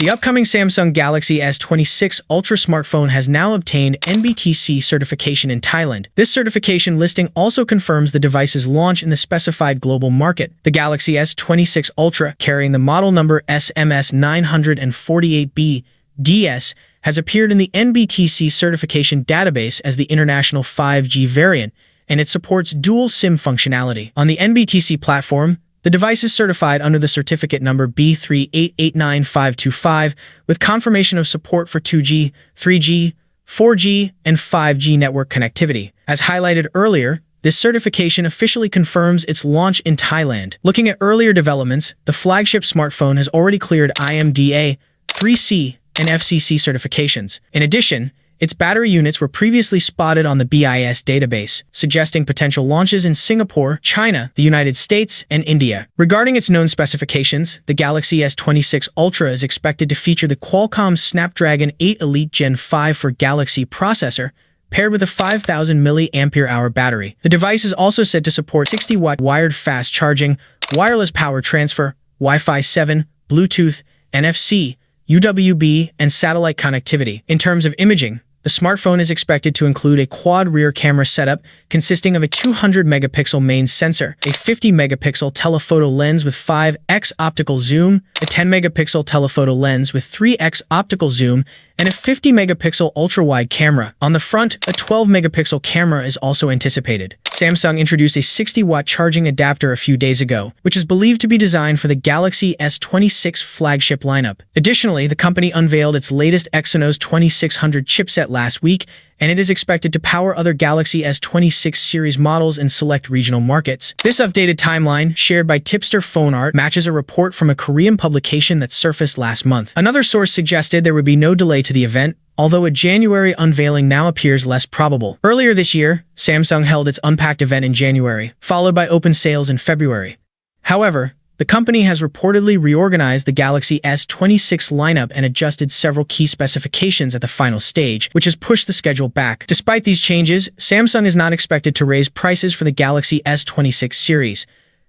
The upcoming Samsung Galaxy S26 Ultra smartphone has now obtained NBTC certification in Thailand. This certification listing also confirms the device's launch in the specified global market. The Galaxy S26 Ultra, carrying the model number SMS948B DS, has appeared in the NBTC certification database as the international 5G variant, and it supports dual SIM functionality. On the NBTC platform, the device is certified under the certificate number B3889525 with confirmation of support for 2G, 3G, 4G, and 5G network connectivity. As highlighted earlier, this certification officially confirms its launch in Thailand. Looking at earlier developments, the flagship smartphone has already cleared IMDA, 3C, and FCC certifications. In addition, its battery units were previously spotted on the BIS database, suggesting potential launches in Singapore, China, the United States, and India. Regarding its known specifications, the Galaxy S26 Ultra is expected to feature the Qualcomm Snapdragon 8 Elite Gen 5 for Galaxy processor, paired with a 5,000 mAh battery. The device is also said to support 60-watt wired fast charging, wireless power transfer, Wi-Fi 7, Bluetooth, NFC, UWB, and satellite connectivity. In terms of imaging, the smartphone is expected to include a quad rear camera setup consisting of a 200-megapixel main sensor, a 50-megapixel telephoto lens with 5x optical zoom, a 10-megapixel telephoto lens with 3x optical zoom, and a 50-megapixel ultra-wide camera. On the front, a 12-megapixel camera is also anticipated. Samsung introduced a 60-watt charging adapter a few days ago, which is believed to be designed for the Galaxy S26 flagship lineup. Additionally, the company unveiled its latest Exynos 2600 chipset last week, and it is expected to power other Galaxy S26 series models in select regional markets. This updated timeline, shared by Tipster Phone Art, matches a report from a Korean publication that surfaced last month. Another source suggested there would be no delay to the event, although a January unveiling now appears less probable. Earlier this year, Samsung held its Unpacked event in January, followed by open sales in February. However, the company has reportedly reorganized the Galaxy S26 lineup and adjusted several key specifications at the final stage, which has pushed the schedule back. Despite these changes, Samsung is not expected to raise prices for the Galaxy S26 series.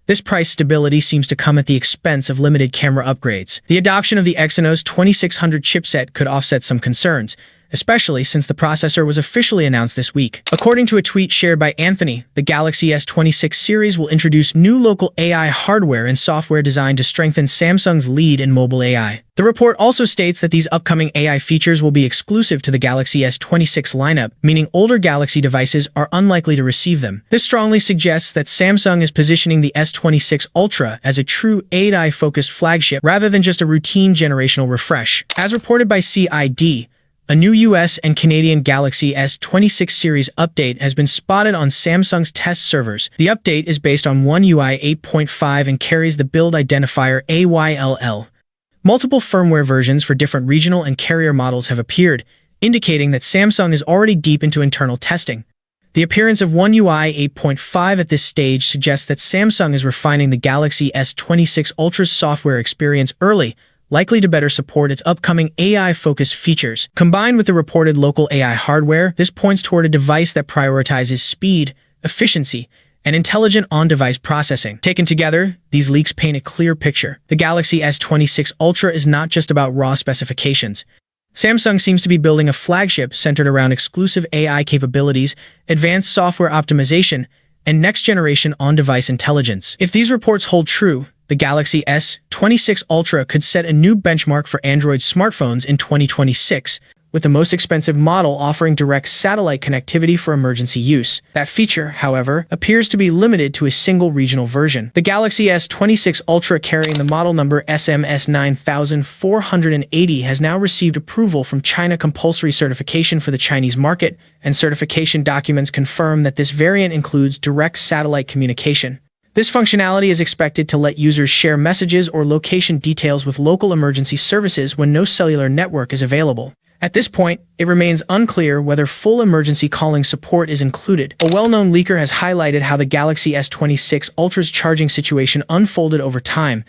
This price stability seems to come at the expense of limited camera upgrades. The adoption of the Exynos 2600 chipset could offset some concerns, especially since the processor was officially announced this week. According to a tweet shared by Anthony, the Galaxy S26 series will introduce new local AI hardware and software designed to strengthen Samsung's lead in mobile AI. The report also states that these upcoming AI features will be exclusive to the Galaxy S26 lineup, meaning older Galaxy devices are unlikely to receive them. This strongly suggests that Samsung is positioning the S26 Ultra as a true AI-focused flagship rather than just a routine generational refresh. As reported by CID, a new US and Canadian Galaxy S26 series update has been spotted on Samsung's test servers. The update is based on One UI 8.5 and carries the build identifier AYLL. Multiple firmware versions for different regional and carrier models have appeared, indicating that Samsung is already deep into internal testing. The appearance of One UI 8.5 at this stage suggests that Samsung is refining the Galaxy S26 Ultra's software experience early, likely to better support its upcoming AI-focused features. Combined with the reported local AI hardware, this points toward a device that prioritizes speed, efficiency, and intelligent on-device processing. Taken together, these leaks paint a clear picture. The Galaxy S26 Ultra is not just about raw specifications. Samsung seems to be building a flagship centered around exclusive AI capabilities, advanced software optimization, and next-generation on-device intelligence. If these reports hold true, the Galaxy S26 Ultra could set a new benchmark for Android smartphones in 2026, with the most expensive model offering direct satellite connectivity for emergency use. That feature, however, appears to be limited to a single regional version. The Galaxy S26 Ultra, carrying the model number SMS9480, has now received approval from China compulsory certification for the Chinese market, and certification documents confirm that this variant includes direct satellite communication. This functionality is expected to let users share messages or location details with local emergency services when no cellular network is available. At this point, it remains unclear whether full emergency calling support is included. A well-known leaker has highlighted how the Galaxy S26 Ultra's charging situation unfolded over time.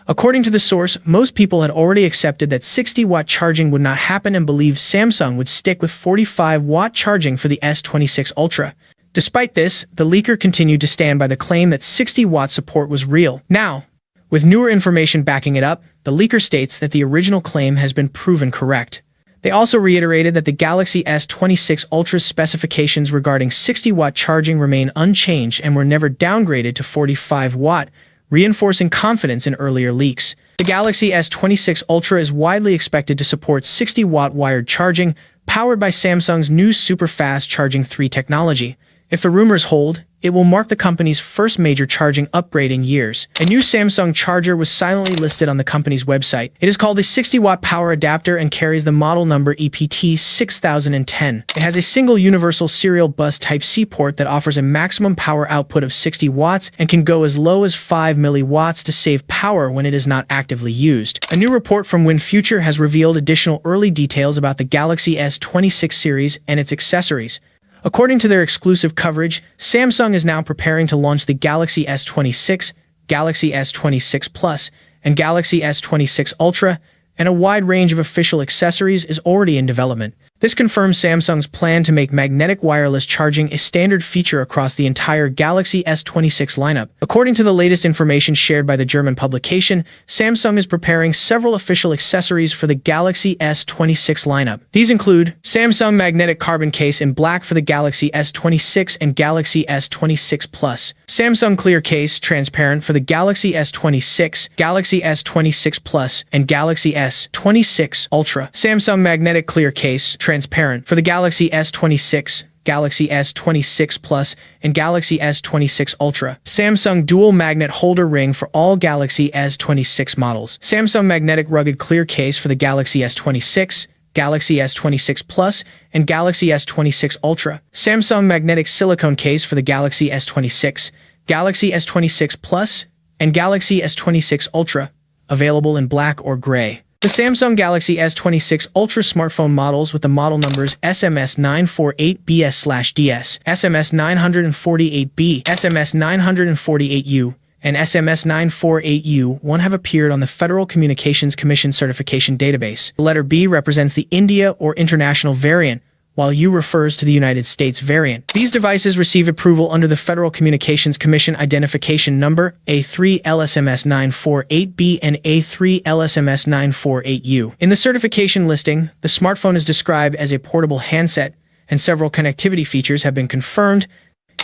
According to the source, most people had already accepted that 60-watt charging would not happen and believed Samsung would stick with 45-watt charging for the S26 Ultra. Despite this, the leaker continued to stand by the claim that 60-watt support was real. Now, With newer information backing it up, the leaker states that the original claim has been proven correct. They also reiterated that the Galaxy S26 Ultra's specifications regarding 60-watt charging remain unchanged and were never downgraded to 45-watt, reinforcing confidence in earlier leaks. The Galaxy S26 Ultra is widely expected to support 60-watt wired charging, powered by Samsung's new super-fast charging 3 technology. If the rumors hold, it will mark the company's first major charging upgrade in years. A new Samsung charger was silently listed on the company's website. It is called the 60-watt power adapter and carries the model number EPT6010. It has a single universal serial bus Type-C port that offers a maximum power output of 60 watts and can go as low as 5 milliwatts to save power when it is not actively used. A new report from WinFuture has revealed additional early details about the Galaxy S26 series and its accessories. According to their exclusive coverage, Samsung is now preparing to launch the Galaxy S26, Galaxy S26 Plus, and Galaxy S26 Ultra, and a wide range of official accessories is already in development. This confirms Samsung's plan to make magnetic wireless charging a standard feature across the entire Galaxy S26 lineup. According to the latest information shared by the German publication, Samsung is preparing several official accessories for the Galaxy S26 lineup. These include Samsung magnetic carbon case in black for the Galaxy S26 and Galaxy S26 Plus, Samsung clear case transparent for the Galaxy S26, Galaxy S26 Plus, and Galaxy S26 Ultra, Samsung magnetic clear case transparent for the Galaxy S26, Galaxy S26 Plus, and Galaxy S26 Ultra. Samsung dual magnet holder ring for all Galaxy S26 models. Samsung magnetic rugged clear case for the Galaxy S26, Galaxy S26 Plus, and Galaxy S26 Ultra. Samsung magnetic silicone case for the Galaxy S26, Galaxy S26 Plus, and Galaxy S26 Ultra, available in black or gray. The Samsung Galaxy S26 Ultra smartphone models with the model numbers SMS948BS/DS, SMS948B, SMS948U, and SMS948U1 have appeared on the Federal Communications Commission certification database. The letter B represents the India or international variant, while U refers to the United States variant. These devices receive approval under the Federal Communications Commission identification number A3LSMS948B and A3LSMS948U. In the certification listing, the smartphone is described as a portable handset, and several connectivity features have been confirmed,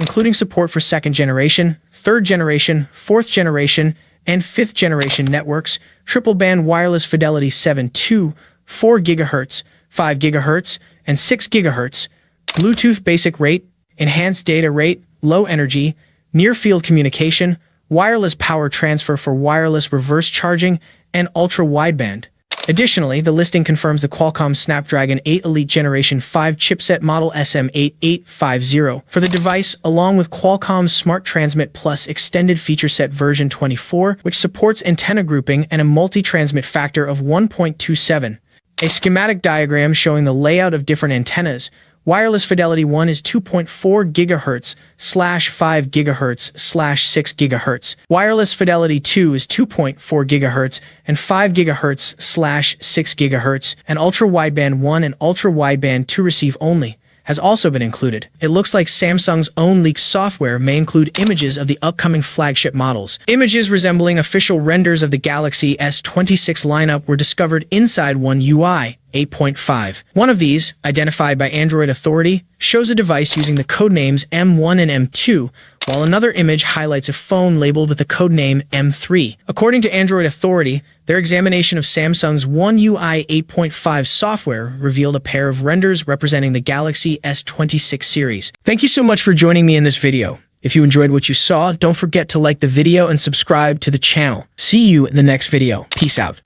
including support for 2nd generation, 3rd generation, 4th generation, and 5th generation networks, triple-band wireless fidelity 7.2, 4 GHz, 5 GHz, and 6 GHz, Bluetooth basic rate, enhanced data rate, low energy, near-field communication, wireless power transfer for wireless reverse charging, and ultra-wideband. Additionally, the listing confirms the Qualcomm Snapdragon 8 Elite Generation 5 chipset model SM8850 for the device, along with Qualcomm's Smart Transmit Plus Extended Feature Set version 24, which supports antenna grouping and a multi-transmit factor of 1.27. A schematic diagram showing the layout of different antennas. Wireless fidelity 1 is 2.4 GHz/5 GHz/6 GHz. Wireless fidelity 2 is 2.4 GHz and 5 GHz/6 GHz. And ultra-wideband 1 and ultra-wideband 2 receive only has also been included. It looks like Samsung's own leaked software may include images of the upcoming flagship models. Images resembling official renders of the Galaxy S26 lineup were discovered inside One UI 8.5. One of these, identified by Android Authority, shows a device using the codenames M1 and M2, while another image highlights a phone labeled with the codename M3. According to Android Authority, their examination of Samsung's One UI 8.5 software revealed a pair of renders representing the Galaxy S26 series. Thank you so much for joining me in this video. If you enjoyed what you saw, don't forget to like the video and subscribe to the channel. See you in the next video. Peace out.